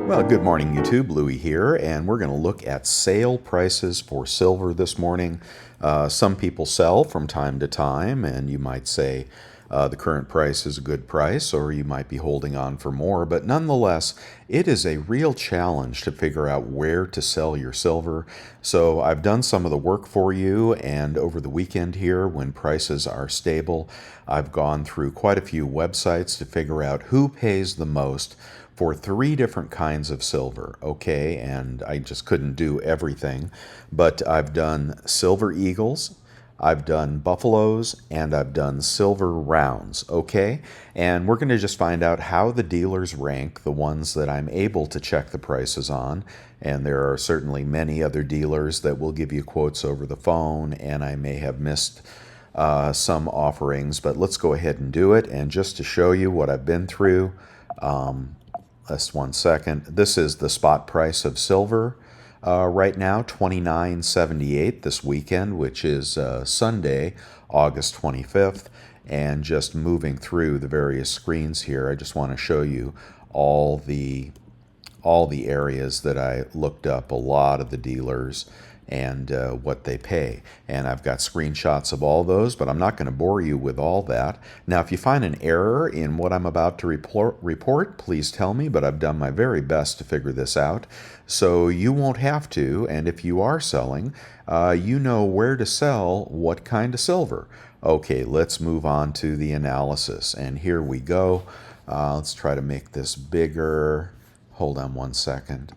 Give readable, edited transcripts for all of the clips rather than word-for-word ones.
Well, good morning, YouTube. Louie here, and we're going to look at sale prices for silver this morning. Some people sell from time to time, and you might say the current price is a good price, or you might be holding on for more. But nonetheless, it is a real challenge to figure out where to sell your silver. So I've done some of the work for you, and over the weekend here, when prices are stable, I've gone through quite a few websites to figure out who pays the most for three different kinds of silver, okay? And I just couldn't do everything, but I've done silver eagles, I've done buffaloes, and I've done silver rounds, okay? And we're going to just find out how the dealers rank the ones that I'm able to check the prices on. And there are certainly many other dealers that will give you quotes over the phone, and I may have missed some offerings, but let's go ahead and do it. And just to show you what I've been through, just one second. This is the spot price of silver right now, $29.78 this weekend, which is Sunday, August 25th. And just moving through the various screens here, I just want to show you all the areas that I looked up, a lot of the dealers and what they pay. And I've got screenshots of all those, but I'm not going to bore you with all that. Now, if you find an error in what I'm about to report, please tell me, but I've done my very best to figure this out. So you won't have to, and if you are selling, you know where to sell what kind of silver. Okay, let's move on to the analysis, and here we go. Let's try to make this bigger. Hold on one second.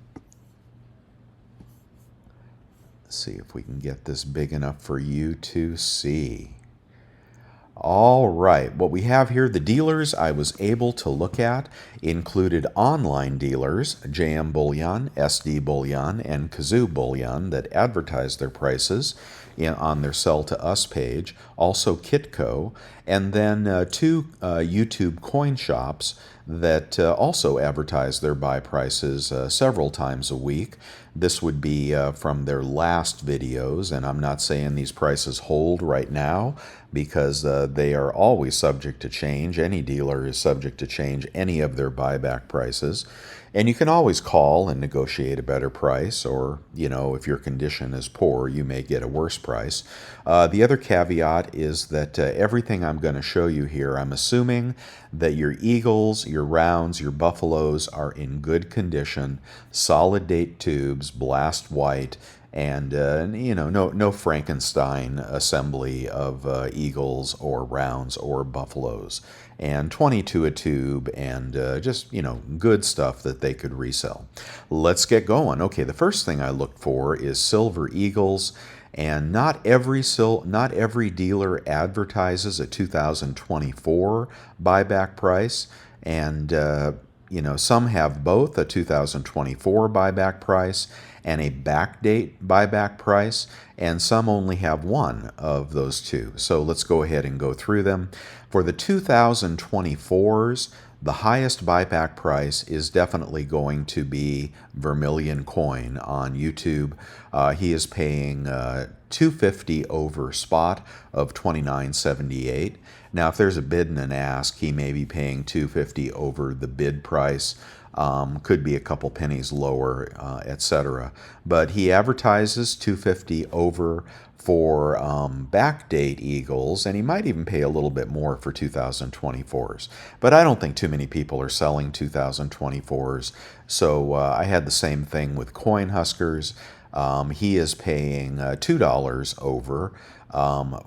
See if we can get this big enough for you to see. All right, what we have here, the dealers I was able to look at included online dealers, JM Bullion, SD Bullion, and Kazoo Bullion that advertise their prices on their Sell to Us page, also Kitco, and then two YouTube coin shops that also advertise their buy prices several times a week. This would be from their last videos, and I'm not saying these prices hold right now because they are always subject to change. Any dealer is subject to change any of their buyback prices. And you can always call and negotiate a better price, or, if your condition is poor, you may get a worse price. The other caveat is that everything I'm going to show you here, I'm assuming that your eagles, your rounds, your buffaloes are in good condition, solid date tubes, blast white, and no Frankenstein assembly of eagles or rounds or buffaloes, and 22 a tube, and just good stuff that they could resell. Let's get going. Okay, the first thing I looked for is silver eagles, and not every dealer advertises a 2024 buyback price, and some have both a 2024 buyback price and a backdate buyback price, and some only have one of those two. So let's go ahead and go through them. For the 2024s, the highest buyback price is definitely going to be Vermilion Coin on YouTube. He is paying $250 over spot of $29.78. Now, if there's a bid and an ask, he may be paying $250 over the bid price. Could be a couple pennies lower, etc. But he advertises $250 over for backdate eagles, and he might even pay a little bit more for 2024s. But I don't think too many people are selling 2024s, so I had the same thing with coin huskers. He is paying $2 over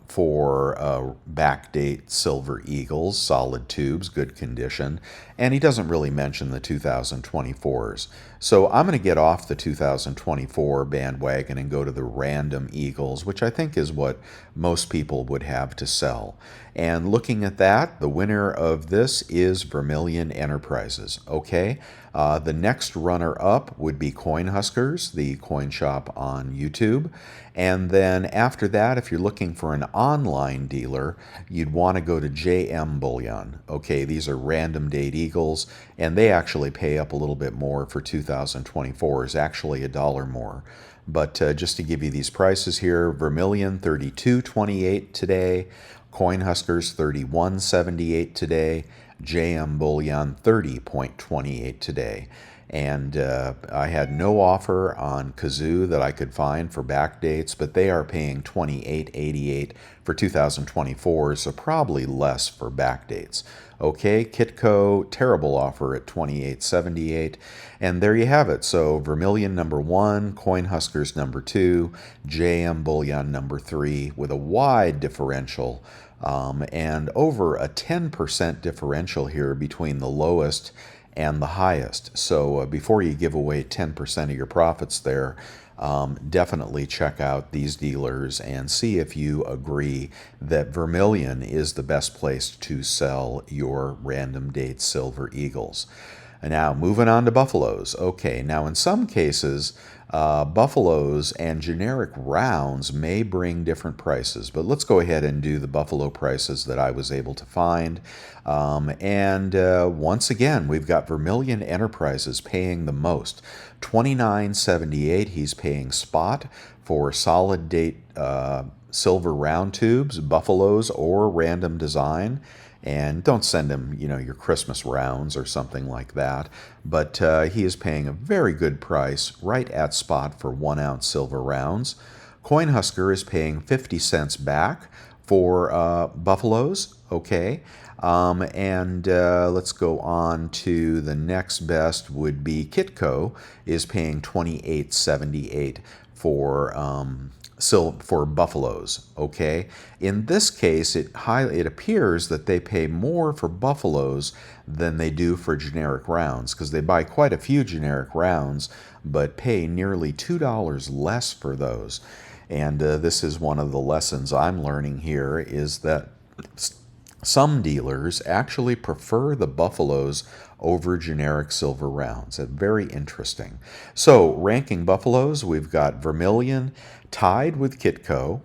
for backdate silver eagles, solid tubes, good condition, and he doesn't really mention the 2024s. So I'm going to get off the 2024 bandwagon and go to the random eagles, which I think is what most people would have to sell. And looking at that, the winner of this is Vermilion Enterprises. Okay, the next runner-up would be Coin Huskers, the coin shop on YouTube. And then after that, if you're looking for an online dealer, you'd want to go to JM Bullion. Okay, these are random date eagles, and they actually pay up a little bit more for 2024s, actually $1 more. But just to give you these prices here, Vermilion $32.28 today, Coin Huskers $31.78 today, JM Bullion $30.28 today. And I had no offer on Kazoo that I could find for back dates, but they are paying $28.88 for 2024, so probably less for back dates. Okay, Kitco, terrible offer at $28.78. And there you have it. So Vermilion number 1, Coinhuskers number 2, JM Bullion number 3, with a wide differential and over a 10% differential here between the lowest and the highest. So before you give away 10% of your profits there, definitely check out these dealers and see if you agree that Vermilion is the best place to sell your random date Silver Eagles. Now, moving on to buffaloes. Okay, now in some cases, buffaloes and generic rounds may bring different prices, but let's go ahead and do the buffalo prices that I was able to find. Once again, we've got Vermilion Enterprises paying the most. $29.78 he's paying spot for solid date silver round tubes, buffaloes, or random design. And don't send him, your Christmas rounds or something like that. But he is paying a very good price right at spot for 1 ounce silver rounds. Coinhusker is paying 50 cents back for buffaloes. Okay. Let's go on to the next best would be Kitco is paying $28.78 for buffaloes. Okay, in this case, it appears that they pay more for buffaloes than they do for generic rounds, because they buy quite a few generic rounds, but pay nearly $2 less for those. And this is one of the lessons I'm learning here, is that some dealers actually prefer the buffaloes over generic silver rounds. Very interesting. So, ranking buffaloes, we've got Vermilion tied with Kitco.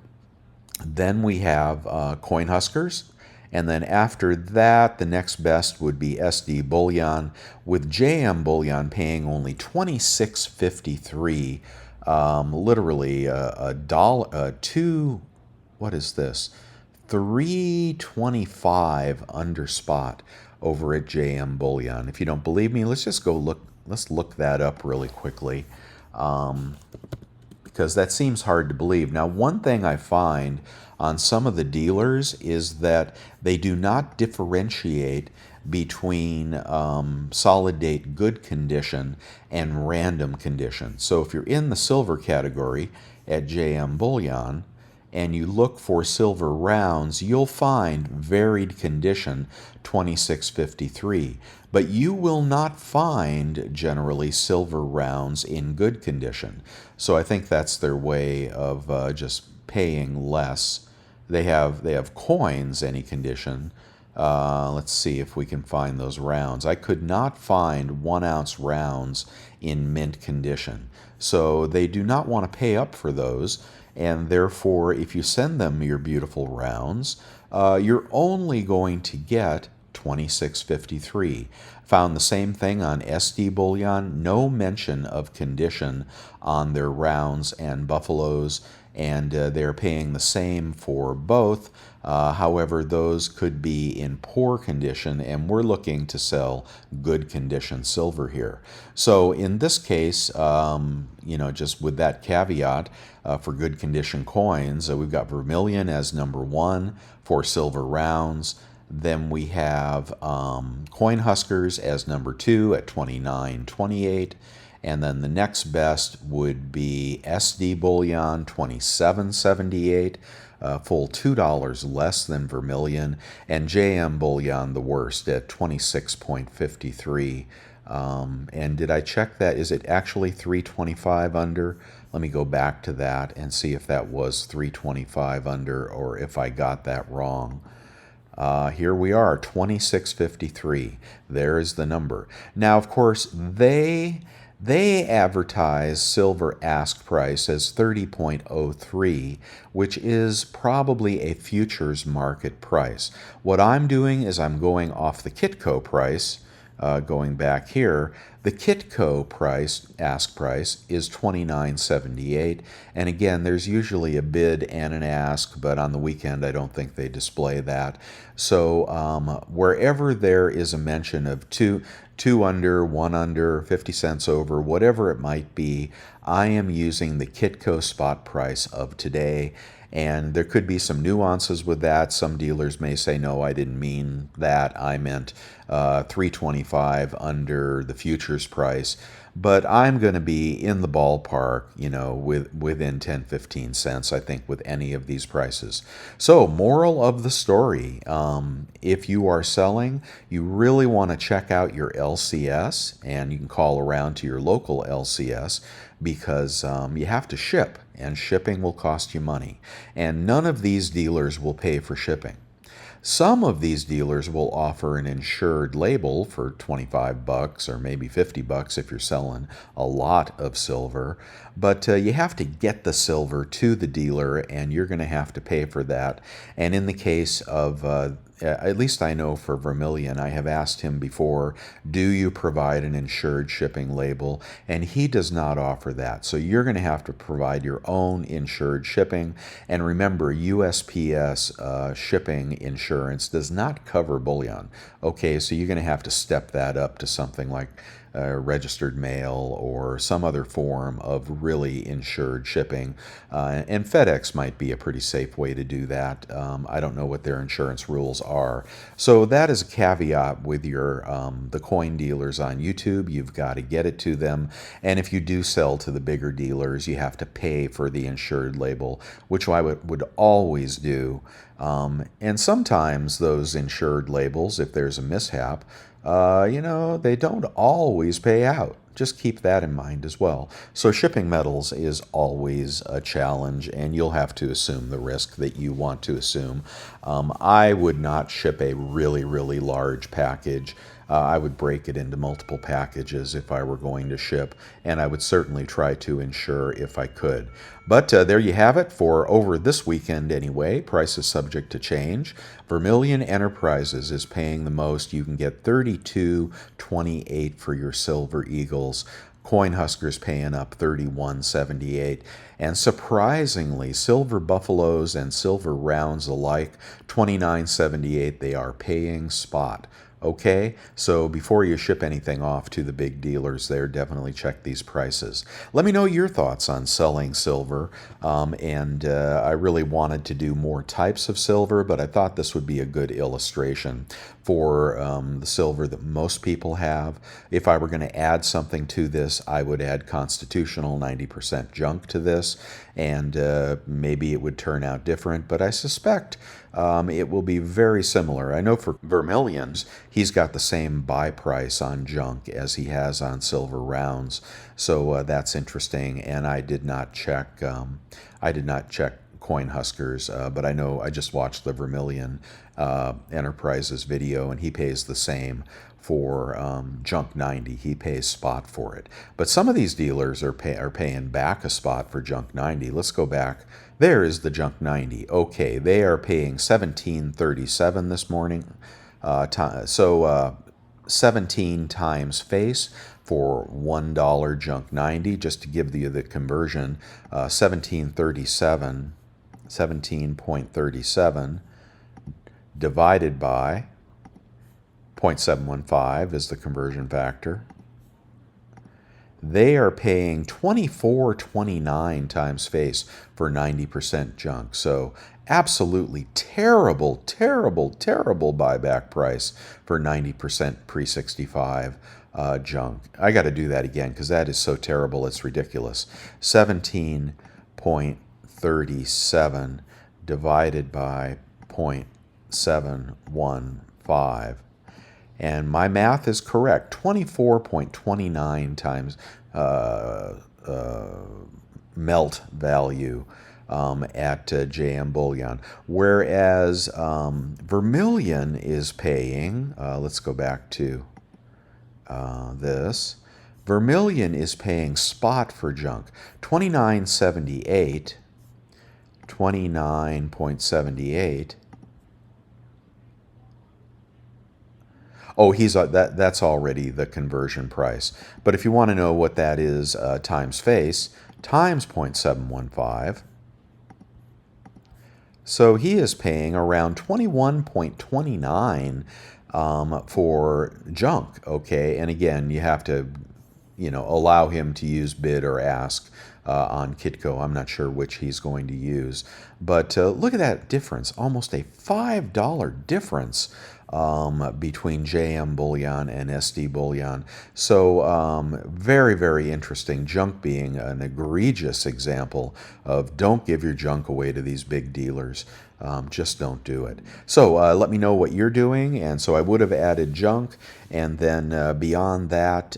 Then we have Coinhuskers. And then after that, the next best would be SD Bullion, with JM Bullion paying only $26.53, literally a dollar, what is this? $3.25 under spot over at JM Bullion. If you don't believe me, let's just go look. Let's look that up really quickly, because that seems hard to believe. Now, one thing I find on some of the dealers is that they do not differentiate between solid date good condition and random condition. So if you're in the silver category at JM Bullion, and you look for silver rounds, you'll find varied condition 2653. But you will not find generally silver rounds in good condition. So I think that's their way of just paying less. They have coins, any condition. Let's see if we can find those rounds. I could not find 1 ounce rounds in mint condition. So they do not want to pay up for those. And therefore, if you send them your beautiful rounds, you're only going to get $26.53. Found the same thing on SD Bullion. No mention of condition on their rounds and buffaloes, and they're paying the same for both. However, those could be in poor condition, and we're looking to sell good condition silver here. So in this case, just with that caveat, for good condition coins, we've got Vermilion as number 1 for silver rounds. Then we have Coinhuskers as number 2 at $29.28. And then the next best would be SD Bullion, $27.78, full $2 less than Vermilion, and JM Bullion the worst at $26.53. And did I check that? Is it actually $3.25 under? Let me go back to that and see if that was $3.25 under or if I got that wrong. Here we are, $26.53. There is the number. Now, of course, they advertise silver ask price as 30.03, which is probably a futures market price. What I'm doing is I'm going off the Kitco price, going back here, the Kitco price, ask price, is $29.78. And again, there's usually a bid and an ask, but on the weekend I don't think they display that. So wherever there is a mention of two under, one under, 50 cents over, whatever it might be, I am using the Kitco spot price of today. And there could be some nuances with that. Some dealers may say, no, I didn't mean that. I meant 325 under the futures price. But I'm going to be in the ballpark, within 10, 15 cents, I think, with any of these prices. So, moral of the story, if you are selling, you really want to check out your LCS, and you can call around to your local LCS because you have to ship, and shipping will cost you money. And none of these dealers will pay for shipping. Some of these dealers will offer an insured label for 25 bucks or maybe 50 bucks if you're selling a lot of silver, but you have to get the silver to the dealer and you're going to have to pay for that. And in the case of at least I know for Vermilion, I have asked him before, do you provide an insured shipping label? And he does not offer that. So you're going to have to provide your own insured shipping. And remember, USPS shipping insurance does not cover bullion. Okay, so you're going to have to step that up to something like registered mail or some other form of really insured shipping. And FedEx might be a pretty safe way to do that. I don't know what their insurance rules are. So that is a caveat with your the coin dealers on YouTube. You've got to get it to them. And if you do sell to the bigger dealers, you have to pay for the insured label, which I would always do. And sometimes those insured labels, if there's a mishap, they don't always pay out. Just keep that in mind as well. So shipping metals is always a challenge, and you'll have to assume the risk that you want to assume. I would not ship a really, really large package. I would break it into multiple packages if I were going to ship, and I would certainly try to insure if I could. But there you have it for over this weekend anyway. Price is subject to change. Vermilion Enterprises is paying the most. You can get $32.28 for your Silver Eagles. Coinhusker's paying up $31.78. And surprisingly, Silver Buffaloes and Silver Rounds alike, $29.78. They are paying spot. Okay, so before you ship anything off to the big dealers there, definitely check these prices. Let me know your thoughts on selling silver. I really wanted to do more types of silver, but I thought this would be a good illustration for the silver that most people have. If I were going to add something to this, I would add constitutional 90% junk to this, and maybe it would turn out different, but I suspect it will be very similar. I know for Vermilions, he's got the same buy price on junk as he has on silver rounds, so that's interesting. And I did not check. Coinhuskers, but I know I just watched the Vermilion Enterprises video, and he pays the same for junk 90. He pays spot for it. But some of these dealers are paying back a spot for junk 90. Let's go back. There is the junk 90. Okay, they are paying $17.37 this morning. 17 times face for $1 junk 90. Just to give you the conversion, 17.37 divided by 0.715 is the conversion factor. They are paying $24.29 times face for 90% junk. So absolutely terrible, terrible, terrible buyback price for 90% pre-65 junk. I got to do that again because that is so terrible, it's ridiculous. 17.37 divided by 0.715. And my math is correct. 24.29 times melt value at JM Bullion. Whereas Vermilion is paying, let's go back to this. Vermilion is paying spot for junk, 29.78, 29.78. Oh, that's already the conversion price. But if you want to know what that is times face times 0.715, so he is paying around 21.29 for junk, okay? And again, you have to, allow him to use bid or ask on Kitco. I'm not sure which he's going to use. But look at that difference, almost a $5 difference between JM Bullion and SD Bullion. So very, very interesting. Junk being an egregious example of don't give your junk away to these big dealers. Just don't do it. So let me know what you're doing. And so I would have added junk. And then beyond that,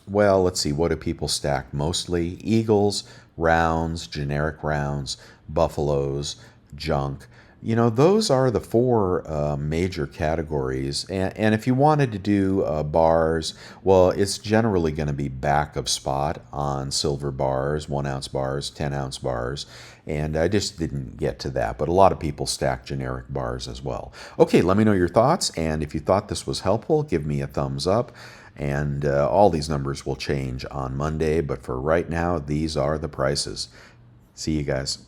well, let's see, what do people stack? Mostly eagles, rounds, generic rounds, buffaloes, junk. Those are the four major categories. And if you wanted to do bars, well, it's generally going to be back of spot on silver bars, 1-ounce bars, 10-ounce bars. And I just didn't get to that. But a lot of people stack generic bars as well. Okay, let me know your thoughts. And if you thought this was helpful, give me a thumbs up. And all these numbers will change on Monday. But for right now, these are the prices. See you guys.